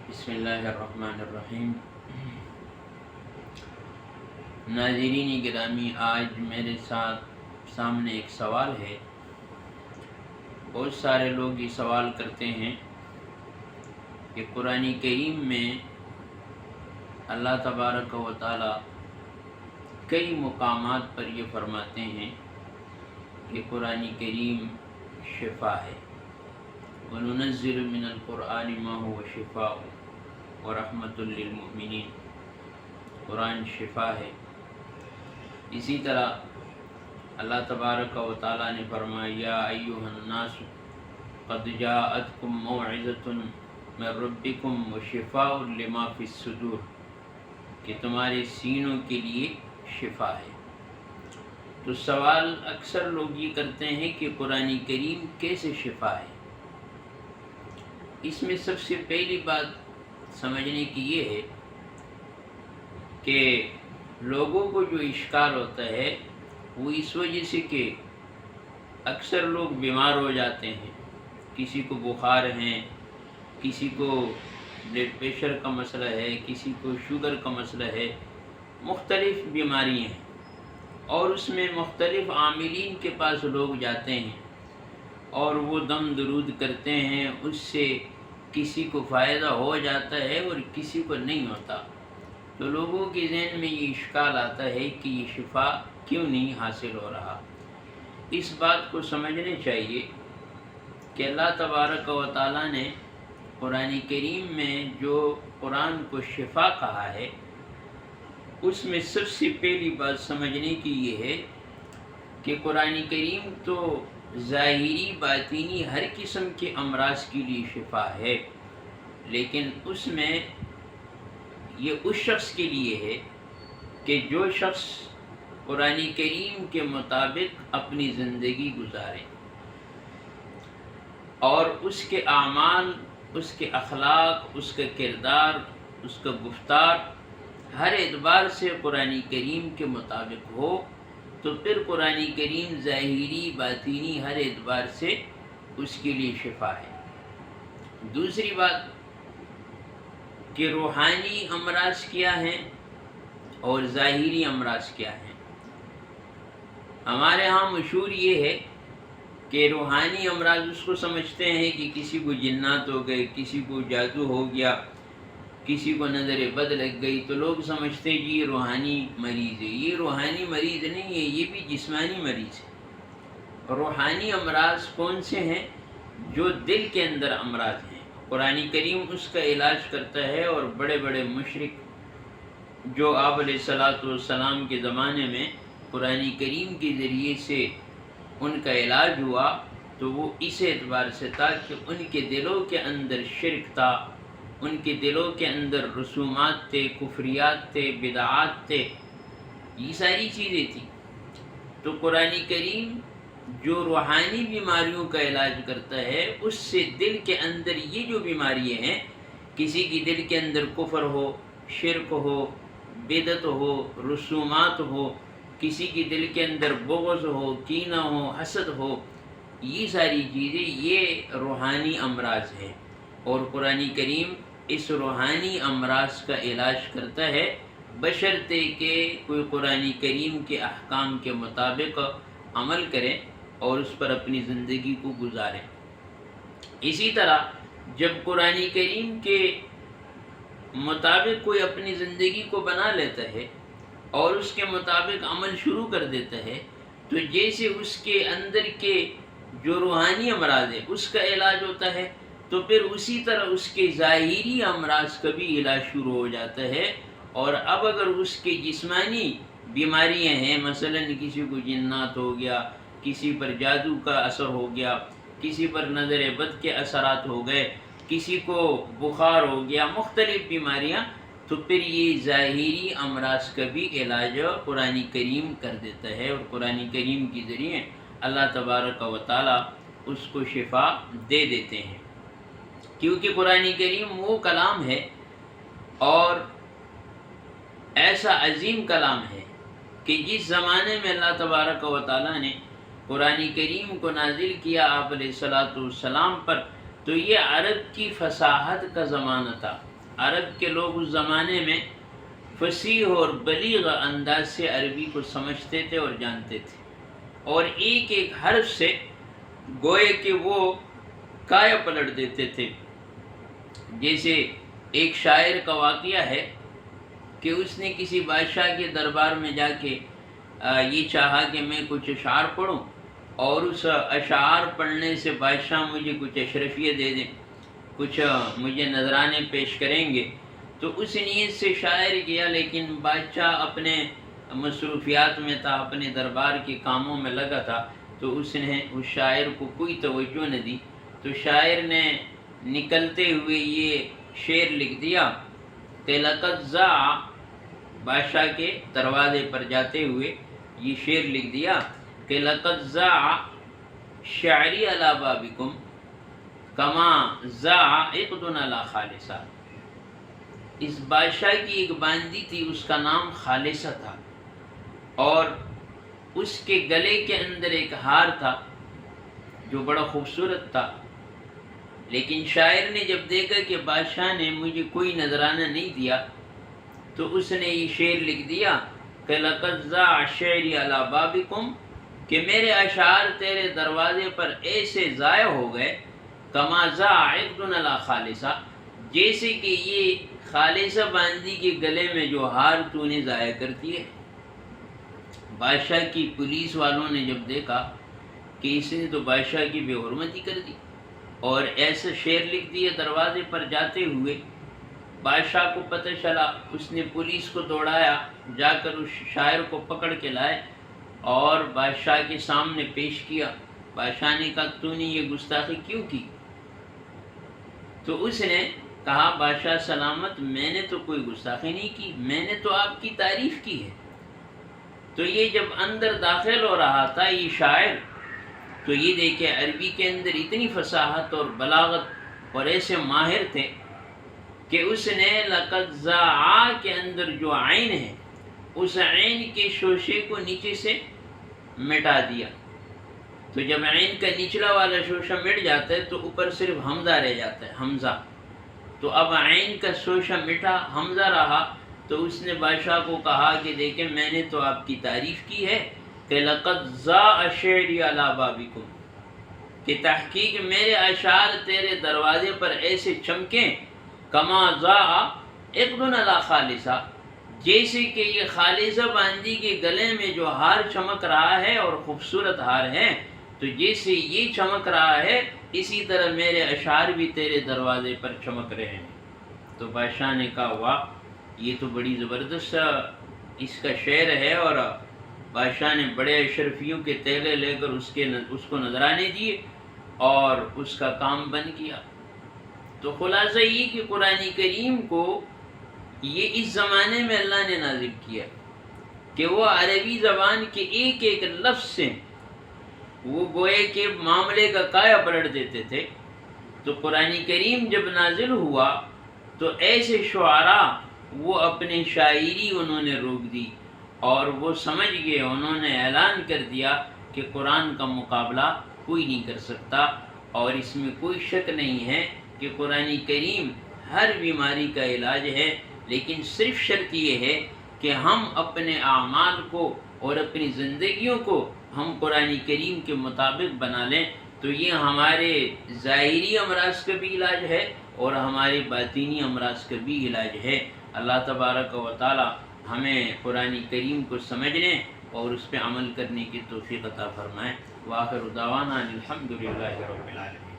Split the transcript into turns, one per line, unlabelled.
بسم اللہ الرحمن الرحیم۔ ناظرین گرامی، آج میرے سامنے ایک سوال ہے۔ بہت سارے لوگ یہ سوال کرتے ہیں کہ قرآن کریم میں اللہ تبارک و تعالی کئی مقامات پر یہ فرماتے ہیں کہ قرآن کریم شفا ہے۔ وَنُنَزِّلُ مِنَ الْقُرْآنِ مَا هُوَ شِفَاءٌ وَرَحْمَةٌ لِّلْمُؤْمِنِينَ، قرآن شفا ہے۔ اسی طرح اللہ تبارک و تعالیٰ نے فرمایا یا ایھا الناس قد جاءتکم موعظۃ من ربکم وشفاء لما فی الصدور، کہ تمہارے سینوں کے لیے شفا ہے۔ تو سوال اکثر لوگ یہ کرتے ہیں کہ قرآن کریم کیسے شفا ہے؟ اس میں سب سے پہلی بات سمجھنے کی یہ ہے کہ لوگوں کو جو اشکال ہوتا ہے وہ اس وجہ سے کہ اکثر لوگ بیمار ہو جاتے ہیں، کسی کو بخار ہے، کسی کو بلڈ پریشر کا مسئلہ ہے، کسی کو شوگر کا مسئلہ ہے، مختلف بیماریاں ہیں، اور اس میں مختلف عاملین کے پاس لوگ جاتے ہیں اور وہ دم درود کرتے ہیں، اس سے کسی کو فائدہ ہو جاتا ہے اور کسی کو نہیں ہوتا۔ تو لوگوں کے ذہن میں یہ اشکال آتا ہے کہ یہ شفا کیوں نہیں حاصل ہو رہا۔ اس بات کو سمجھنے چاہیے کہ اللہ تبارک و تعالیٰ نے قرآن کریم میں جو قرآن کو شفا کہا ہے، اس میں سب سے پہلی بات سمجھنے کی یہ ہے کہ قرآن کریم تو ظاہری باطینی ہر قسم کے امراض کے لیے شفا ہے، لیکن اس میں یہ اس شخص کے لیے ہے کہ جو شخص قرآن کریم کے مطابق اپنی زندگی گزارے اور اس کے اعمال، اس کے اخلاق، اس کا کردار، اس کا گفتار ہر اعتبار سے قرآن کریم کے مطابق ہو، تو پھر قرآن کریم ظاہری باطینی ہر اعتبار سے اس کے لیے شفا ہے۔ دوسری بات کہ روحانی امراض کیا ہیں اور ظاہری امراض کیا ہیں۔ ہمارے ہاں مشہور یہ ہے کہ روحانی امراض اس کو سمجھتے ہیں کہ کسی کو جنات ہو گئے، کسی کو جادو ہو گیا، کسی کو نظر بد لگ گئی، تو لوگ سمجھتے ہیں کہ یہ روحانی مریض ہے۔ یہ روحانی مریض نہیں ہے، یہ بھی جسمانی مریض ہے۔ روحانی امراض کون سے ہیں؟ جو دل کے اندر امراض ہیں، قرآن کریم اس کا علاج کرتا ہے، اور بڑے بڑے مشرک جو آپ علیہ الصلوۃ والسلام کے زمانے میں قرآن کریم کے ذریعے سے ان کا علاج ہوا، تو وہ اس اعتبار سے تھا کہ ان کے دلوں کے اندر شرک تھا، ان کے دلوں کے اندر رسومات تھے، کفریات تھے، بدعات تھے، یہ ساری چیزیں تھیں۔ تو قرآن کریم جو روحانی بیماریوں کا علاج کرتا ہے، اس سے دل کے اندر یہ جو بیماریاں ہیں، کسی کی دل کے اندر کفر ہو، شرک ہو، بدعت ہو، رسومات ہو، کسی کی دل کے اندر بغض ہو، کینہ ہو، حسد ہو، یہ ساری چیزیں یہ روحانی امراض ہیں، اور قرآن کریم اس روحانی امراض کا علاج کرتا ہے، بشرطے کہ کوئی قرآن کریم کے احکام کے مطابق عمل کرے اور اس پر اپنی زندگی کو گزارے۔ اسی طرح جب قرآن کریم کے مطابق کوئی اپنی زندگی کو بنا لیتا ہے اور اس کے مطابق عمل شروع کر دیتا ہے، تو جیسے اس کے اندر کے جو روحانی امراض ہے اس کا علاج ہوتا ہے، تو پھر اسی طرح اس کے ظاہری امراض کا بھی علاج شروع ہو جاتا ہے۔ اور اب اگر اس کے جسمانی بیماریاں ہیں، مثلا کسی کو جنات ہو گیا، کسی پر جادو کا اثر ہو گیا، کسی پر نظر بد کے اثرات ہو گئے، کسی کو بخار ہو گیا، مختلف بیماریاں، تو پھر یہ ظاہری امراض کا بھی علاج قرآن کریم کر دیتا ہے، اور قرآن کریم کے ذریعے اللہ تبارک و تعالی اس کو شفا دے دیتے ہیں، کیونکہ قرآن کریم وہ کلام ہے اور ایسا عظیم کلام ہے کہ جس زمانے میں اللہ تبارک و تعالیٰ نے قرآن کریم کو نازل کیا آپ علیہ الصلوۃ والسلام پر، تو یہ عرب کی فصاحت کا زمانہ تھا، عرب کے لوگ اس زمانے میں فصیح اور بلیغ انداز سے عربی کو سمجھتے تھے اور جانتے تھے، اور ایک ایک حرف سے گوئے کہ وہ کایا پلٹ دیتے تھے۔ جیسے ایک شاعر کا واقعہ ہے کہ اس نے کسی بادشاہ کے دربار میں جا کے یہ چاہا کہ میں کچھ اشعار پڑھوں، اور اس اشعار پڑھنے سے بادشاہ مجھے کچھ اشرفیہ دے دیں، کچھ مجھے نذرانے پیش کریں گے۔ تو اس نیت سے شاعر گیا، لیکن بادشاہ اپنے مصروفیات میں تھا، اپنے دربار کے کاموں میں لگا تھا، تو اس نے اس شاعر کو کوئی توجہ نہ دی۔ تو شاعر نے نکلتے ہوئے یہ شعر لکھ دیا کہ لقد ضاع، بادشاہ کے دروازے پر جاتے ہوئے یہ شعر لکھ دیا کہ لقد ضاع شعری علی بابکم کما ضاع عقد علی خالصہ۔ اس بادشاہ کی ایک باندی تھی، اس کا نام خالصہ تھا، اور اس کے گلے کے اندر ایک ہار تھا جو بڑا خوبصورت تھا، لیکن شاعر نے جب دیکھا کہ بادشاہ نے مجھے کوئی نذرانہ نہیں دیا، تو اس نے یہ شعر لکھ دیا کہ لقد ضاع شعری علی بابکم، کہ میرے اشعار تیرے دروازے پر ایسے ضائع ہو گئے، کما ضاع عقد علی خالصہ، جیسے کہ یہ خالصہ باندی کے گلے میں جو ہار تو نے ضائع کر دیے۔ بادشاہ کی پولیس والوں نے جب دیکھا کہ اس نے تو بادشاہ کی بے حرمتی کر دی اور ایسا شعر لکھ دیے دروازے پر جاتے ہوئے، بادشاہ کو پتہ چلا، اس نے پولیس کو دوڑایا، جا کر اس شاعر کو پکڑ کے لائے اور بادشاہ کے سامنے پیش کیا۔ بادشاہ نے کہا تو نے یہ گستاخی کیوں کی؟ تو اس نے کہا بادشاہ سلامت، میں نے تو کوئی گستاخی نہیں کی، میں نے تو آپ کی تعریف کی ہے۔ تو یہ جب اندر داخل ہو رہا تھا یہ شاعر، تو یہ دیکھے عربی کے اندر اتنی فصاحت اور بلاغت اور ایسے ماہر تھے کہ اس نے لقد ضاع کے اندر جو عین ہے، اس عین کے شوشے کو نیچے سے مٹا دیا۔ تو جب عین کا نچلا والا شوشہ مٹ جاتا ہے تو اوپر صرف حمزہ رہ جاتا ہے، حمزہ۔ تو اب عین کا شوشہ مٹا، حمزہ رہا، تو اس نے بادشاہ کو کہا کہ دیکھیں میں نے تو آپ کی تعریف کی ہے کہ لقد ضاع شعری علی بابکم، کہ تحقیق میرے اشعار تیرے دروازے پر ایسے چمکیں، کما ضاع عقد علی خالصہ، جیسے کہ یہ خالصہ باندی کے گلے میں جو ہار چمک رہا ہے اور خوبصورت ہار ہے، تو جیسے یہ چمک رہا ہے اسی طرح میرے اشعار بھی تیرے دروازے پر چمک رہے ہیں۔ تو بادشاہ نے کہا واہ، یہ تو بڑی زبردست اس کا شعر ہے، اور بادشاہ نے بڑے اشرفیوں کے تیلے لے کر اس کو نذرانے دیے اور اس کا کام بن گیا۔ تو خلاصہ یہ کہ قرآن کریم کو یہ اس زمانے میں اللہ نے نازل کیا کہ وہ عربی زبان کے ایک ایک لفظ سے وہ گوئے کے معاملے کا کایا پلٹ دیتے تھے۔ تو قرآن کریم جب نازل ہوا تو ایسے شعراء وہ اپنی شاعری انہوں نے روک دی، اور وہ سمجھ گئے، انہوں نے اعلان کر دیا کہ قرآن کا مقابلہ کوئی نہیں کر سکتا، اور اس میں کوئی شک نہیں ہے کہ قرآن کریم ہر بیماری کا علاج ہے، لیکن صرف شرط یہ ہے کہ ہم اپنے اعمال کو اور اپنی زندگیوں کو ہم قرآن کریم کے مطابق بنا لیں، تو یہ ہمارے ظاہری امراض کا بھی علاج ہے اور ہمارے باطینی امراض کا بھی علاج ہے۔ اللہ تبارک و تعالی ہمیں قرآن کریم کو سمجھنے اور اس پہ عمل کرنے کی توفیق عطا فرمائے۔ وآخر دعوانا الحمدللہ رب العالمین۔